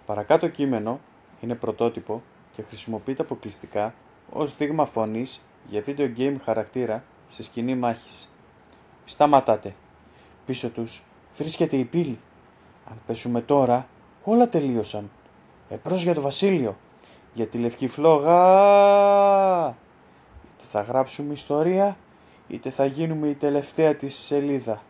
παρακάτω κείμενο είναι πρωτότυπο και χρησιμοποιείται αποκλειστικά ως δείγμα φωνής για video game χαρακτήρα σε σκηνή μάχης. Σταματάτε. Πίσω τους βρίσκεται η πύλη. Αν πέσουμε τώρα, όλα τελείωσαν. Εμπρός για το βασίλειο. Για τη λευκή φλόγα. Είτε θα γράψουμε ιστορία, είτε θα γίνουμε η τελευταία της σελίδα.